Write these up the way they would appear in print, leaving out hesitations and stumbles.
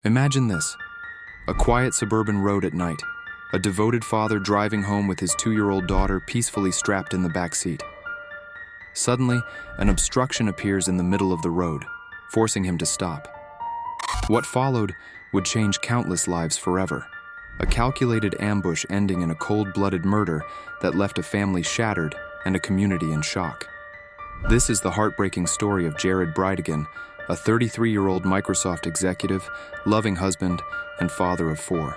Imagine this: a quiet suburban road at night, a devoted father driving home with his 2-year-old daughter peacefully strapped in the back seat. Suddenly, an obstruction appears in the middle of the road, forcing him to stop. What followed would change countless lives forever. A calculated ambush ending in a cold-blooded murder that left a family shattered and a community in shock. This is the heartbreaking story of Jared Bridegan, a 33-year-old Microsoft executive, loving husband, and father of 4.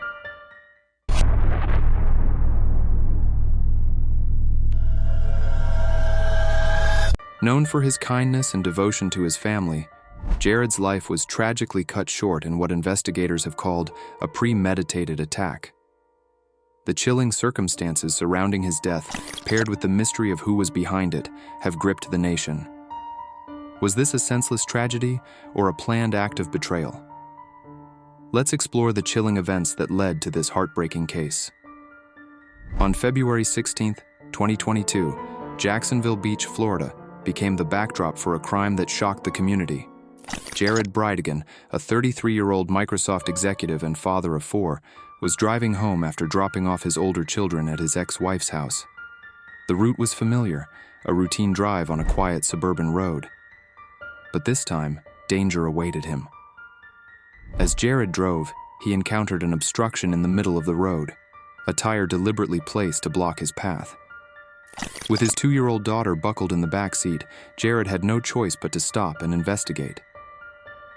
Known for his kindness and devotion to his family, Jared's life was tragically cut short in what investigators have called a premeditated attack. The chilling circumstances surrounding his death, paired with the mystery of who was behind it, have gripped the nation. Was this a senseless tragedy or a planned act of betrayal? Let's explore the chilling events that led to this heartbreaking case. On February 16, 2022, Jacksonville Beach, Florida, became the backdrop for a crime that shocked the community. Jared Bridegan, a 33-year-old Microsoft executive and father of 4, was driving home after dropping off his older children at his ex-wife's house. The route was familiar, a routine drive on a quiet suburban road. But this time, danger awaited him. As Jared drove, he encountered an obstruction in the middle of the road, a tire deliberately placed to block his path. With his 2-year-old daughter buckled in the back seat, Jared had no choice but to stop and investigate.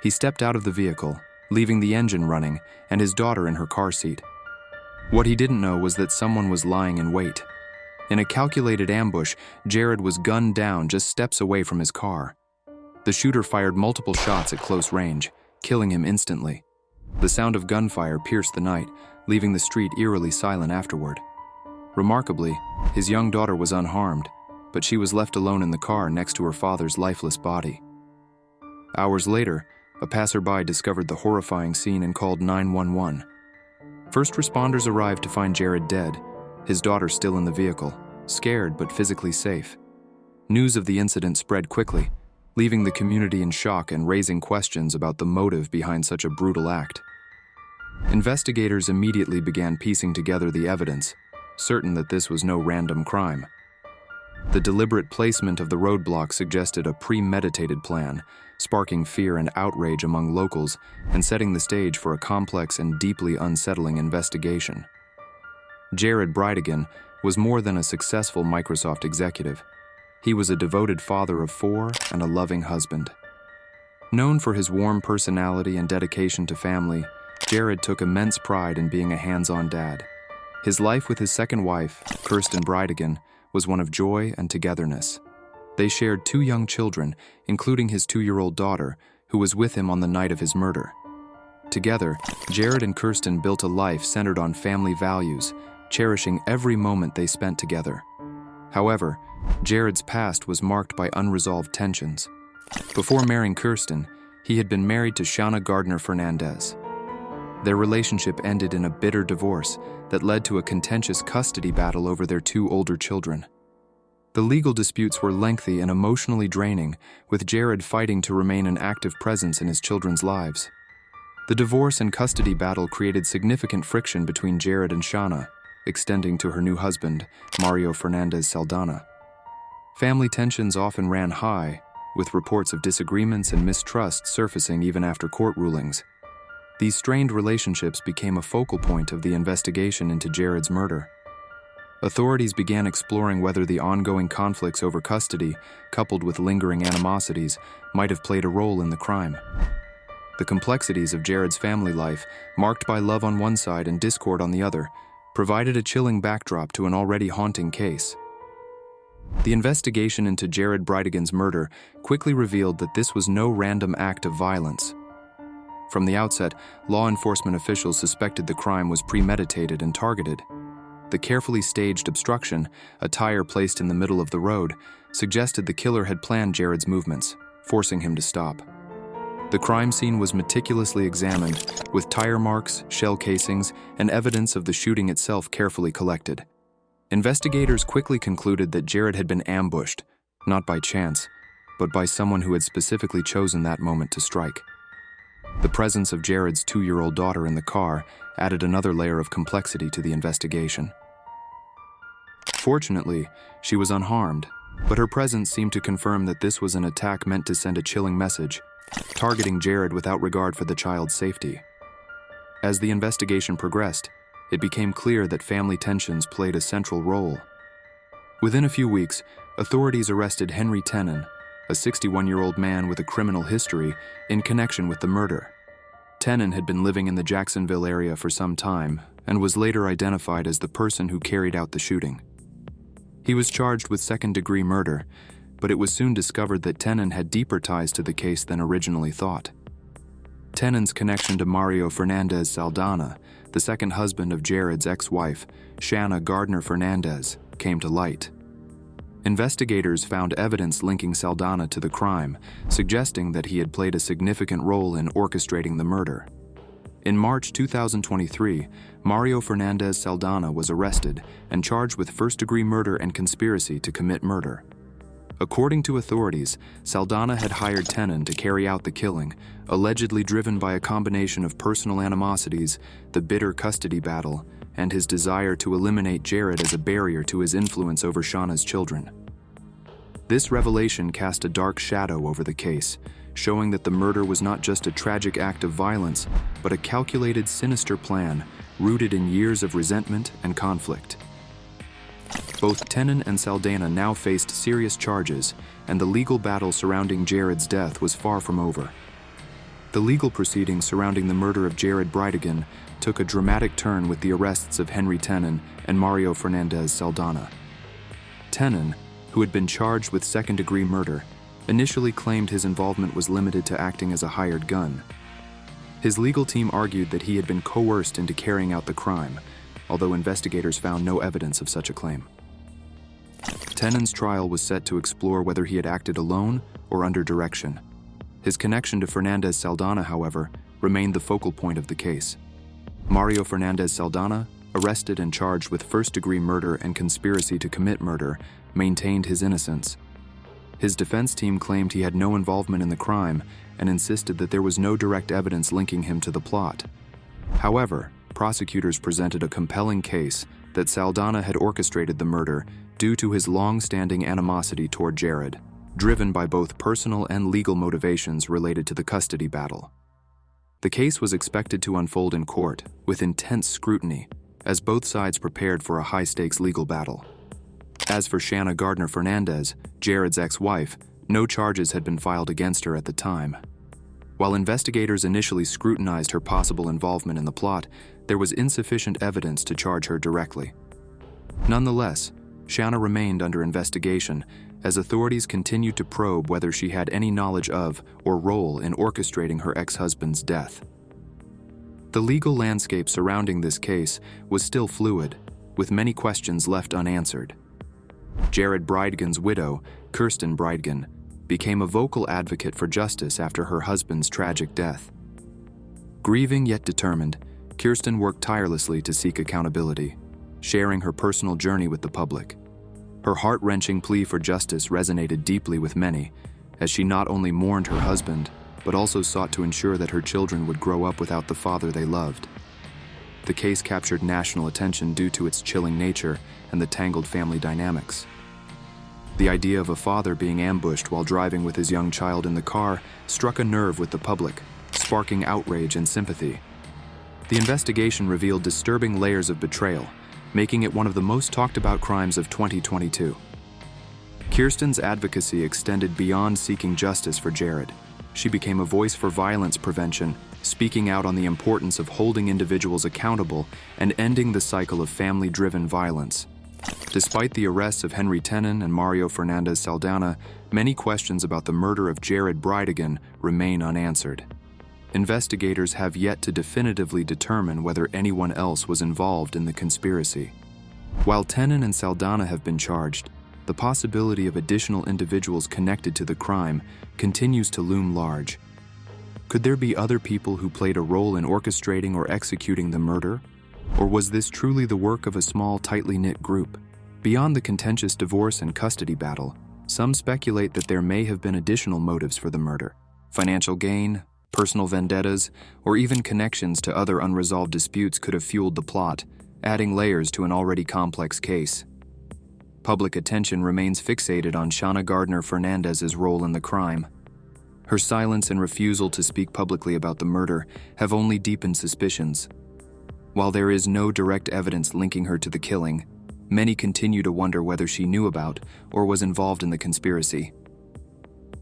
He stepped out of the vehicle, leaving the engine running and his daughter in her car seat. What he didn't know was that someone was lying in wait. In a calculated ambush, Jared was gunned down just steps away from his car. The shooter fired multiple shots at close range, killing him instantly. The sound of gunfire pierced the night, leaving the street eerily silent afterward. Remarkably, his young daughter was unharmed, but she was left alone in the car next to her father's lifeless body. Hours later, a passerby discovered the horrifying scene and called 911. First responders arrived to find Jared dead, his daughter still in the vehicle, scared but physically safe. News of the incident spread quickly, leaving the community in shock and raising questions about the motive behind such a brutal act. Investigators immediately began piecing together the evidence, certain that this was no random crime. The deliberate placement of the roadblock suggested a premeditated plan, sparking fear and outrage among locals and setting the stage for a complex and deeply unsettling investigation. Jared Bridegan was more than a successful Microsoft executive. He was a devoted father of 4 and a loving husband. Known for his warm personality and dedication to family, Jared took immense pride in being a hands-on dad. His life with his second wife, Kirsten Bridegan, was one of joy and togetherness. They shared 2 young children, including his 2-year-old daughter, who was with him on the night of his murder. Together, Jared and Kirsten built a life centered on family values, cherishing every moment they spent together. However, Jared's past was marked by unresolved tensions. Before marrying Kirsten, he had been married to Shanna Gardner-Fernandez. Their relationship ended in a bitter divorce that led to a contentious custody battle over their 2 older children. The legal disputes were lengthy and emotionally draining, with Jared fighting to remain an active presence in his children's lives. The divorce and custody battle created significant friction between Jared and Shanna, extending to her new husband, Mario Fernandez Saldana. Family tensions often ran high, with reports of disagreements and mistrust surfacing even after court rulings. These strained relationships became a focal point of the investigation into Jared's murder. Authorities began exploring whether the ongoing conflicts over custody, coupled with lingering animosities, might have played a role in the crime. The complexities of Jared's family life, marked by love on one side and discord on the other, provided a chilling backdrop to an already haunting case. The investigation into Jared Bridegan's murder quickly revealed that this was no random act of violence. From the outset, law enforcement officials suspected the crime was premeditated and targeted. The carefully staged obstruction, a tire placed in the middle of the road, suggested the killer had planned Jared's movements, forcing him to stop. The crime scene was meticulously examined, with tire marks, shell casings, and evidence of the shooting itself carefully collected. Investigators quickly concluded that Jared had been ambushed, not by chance, but by someone who had specifically chosen that moment to strike. The presence of Jared's 2-year-old daughter in the car added another layer of complexity to the investigation. Fortunately, she was unharmed, but her presence seemed to confirm that this was an attack meant to send a chilling message, targeting Jared without regard for the child's safety. As the investigation progressed, it became clear that family tensions played a central role. Within a few weeks, authorities arrested Henry Tenon, a 61-year-old man with a criminal history, in connection with the murder. Tenon had been living in the Jacksonville area for some time and was later identified as the person who carried out the shooting. He was charged with second-degree murder, but it was soon discovered that Tenon had deeper ties to the case than originally thought. Tenon's connection to Mario Fernandez Saldana, the second husband of Jared's ex-wife, Shanna Gardner-Fernandez, came to light. Investigators found evidence linking Saldana to the crime, suggesting that he had played a significant role in orchestrating the murder. In March 2023, Mario Fernandez Saldana was arrested and charged with first-degree murder and conspiracy to commit murder. According to authorities, Saldana had hired Tenon to carry out the killing, allegedly driven by a combination of personal animosities, the bitter custody battle, and his desire to eliminate Jared as a barrier to his influence over Shanna's children. This revelation cast a dark shadow over the case, showing that the murder was not just a tragic act of violence, but a calculated, sinister plan rooted in years of resentment and conflict. Both Tenon and Saldana now faced serious charges, and the legal battle surrounding Jared's death was far from over. The legal proceedings surrounding the murder of Jared Bridegan took a dramatic turn with the arrests of Henry Tenon and Mario Fernandez Saldana. Tenon, who had been charged with second-degree murder, initially claimed his involvement was limited to acting as a hired gun. His legal team argued that he had been coerced into carrying out the crime, although investigators found no evidence of such a claim. Tenon's trial was set to explore whether he had acted alone or under direction. His connection to Fernandez Saldana, however, remained the focal point of the case. Mario Fernandez Saldana, arrested and charged with first-degree murder and conspiracy to commit murder, maintained his innocence. His defense team claimed he had no involvement in the crime and insisted that there was no direct evidence linking him to the plot. However, prosecutors presented a compelling case that Saldana had orchestrated the murder due to his long-standing animosity toward Jared, driven by both personal and legal motivations related to the custody battle. The case was expected to unfold in court with intense scrutiny, as both sides prepared for a high-stakes legal battle. As for Shanna Gardner-Fernandez, Jared's ex-wife, no charges had been filed against her at the time. While investigators initially scrutinized her possible involvement in the plot, there was insufficient evidence to charge her directly. Nonetheless, Shanna remained under investigation as authorities continued to probe whether she had any knowledge of or role in orchestrating her ex-husband's death. The legal landscape surrounding this case was still fluid, with many questions left unanswered. Jared Bridegan's widow, Kirsten Bridegan, became a vocal advocate for justice after her husband's tragic death. Grieving yet determined, Kirsten worked tirelessly to seek accountability, sharing her personal journey with the public. Her heart-wrenching plea for justice resonated deeply with many, as she not only mourned her husband, but also sought to ensure that her children would grow up without the father they loved. The case captured national attention due to its chilling nature and the tangled family dynamics. The idea of a father being ambushed while driving with his young child in the car struck a nerve with the public, sparking outrage and sympathy. The investigation revealed disturbing layers of betrayal, making it one of the most talked-about crimes of 2022. Kirsten's advocacy extended beyond seeking justice for Jared. She became a voice for violence prevention, speaking out on the importance of holding individuals accountable and ending the cycle of family-driven violence. Despite the arrests of Henry Tenon and Mario Fernandez Saldana, many questions about the murder of Jared Bridegan remain unanswered. Investigators have yet to definitively determine whether anyone else was involved in the conspiracy. While Tenon and Saldana have been charged, the possibility of additional individuals connected to the crime continues to loom large. Could there be other people who played a role in orchestrating or executing the murder? Or was this truly the work of a small, tightly knit group? Beyond the contentious divorce and custody battle, some speculate that there may have been additional motives for the murder: financial gain, Personal vendettas, or even connections to other unresolved disputes could have fueled the plot, adding layers to an already complex case. Public attention remains fixated on Shanna Gardner-Fernandez's role in the crime. Her silence and refusal to speak publicly about the murder have only deepened suspicions. While there is no direct evidence linking her to the killing, many continue to wonder whether she knew about or was involved in the conspiracy.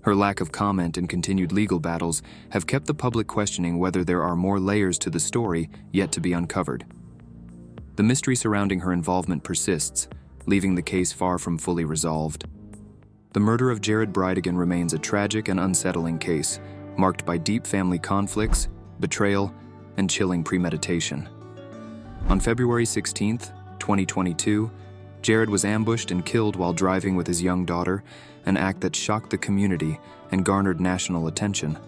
Her lack of comment and continued legal battles have kept the public questioning whether there are more layers to the story yet to be uncovered. The mystery surrounding her involvement persists, leaving the case far from fully resolved. The murder of Jared Bridegan remains a tragic and unsettling case, marked by deep family conflicts, betrayal, and chilling premeditation. On February 16, 2022, Jared was ambushed and killed while driving with his young daughter, an act that shocked the community and garnered national attention.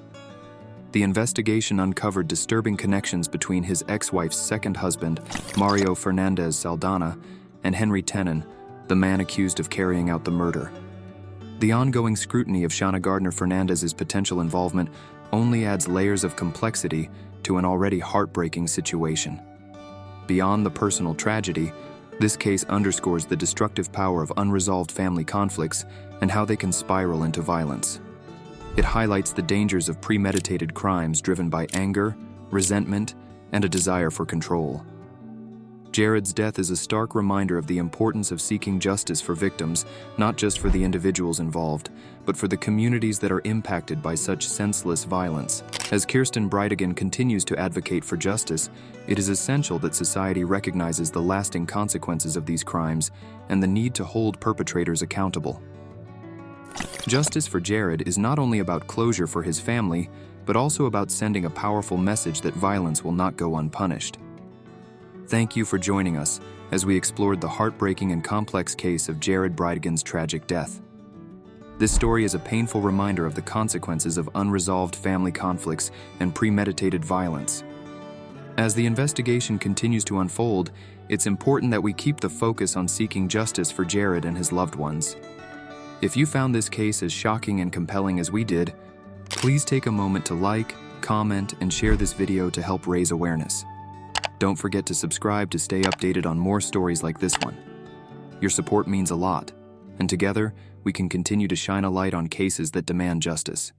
The investigation uncovered disturbing connections between his ex-wife's second husband, Mario Fernandez Saldana, and Henry Tenon, the man accused of carrying out the murder. The ongoing scrutiny of Shanna Gardner-Fernandez's potential involvement only adds layers of complexity to an already heartbreaking situation. Beyond the personal tragedy, this case underscores the destructive power of unresolved family conflicts and how they can spiral into violence. It highlights the dangers of premeditated crimes driven by anger, resentment, and a desire for control. Jared's death is a stark reminder of the importance of seeking justice for victims, not just for the individuals involved, but for the communities that are impacted by such senseless violence. As Jared Bridegan continues to advocate for justice, it is essential that society recognizes the lasting consequences of these crimes and the need to hold perpetrators accountable. Justice for Jared is not only about closure for his family, but also about sending a powerful message that violence will not go unpunished. Thank you for joining us as we explored the heartbreaking and complex case of Jared Bridegan's tragic death. This story is a painful reminder of the consequences of unresolved family conflicts and premeditated violence. As the investigation continues to unfold, it's important that we keep the focus on seeking justice for Jared and his loved ones. If you found this case as shocking and compelling as we did, please take a moment to like, comment, and share this video to help raise awareness. Don't forget to subscribe to stay updated on more stories like this one. Your support means a lot, and together, we can continue to shine a light on cases that demand justice.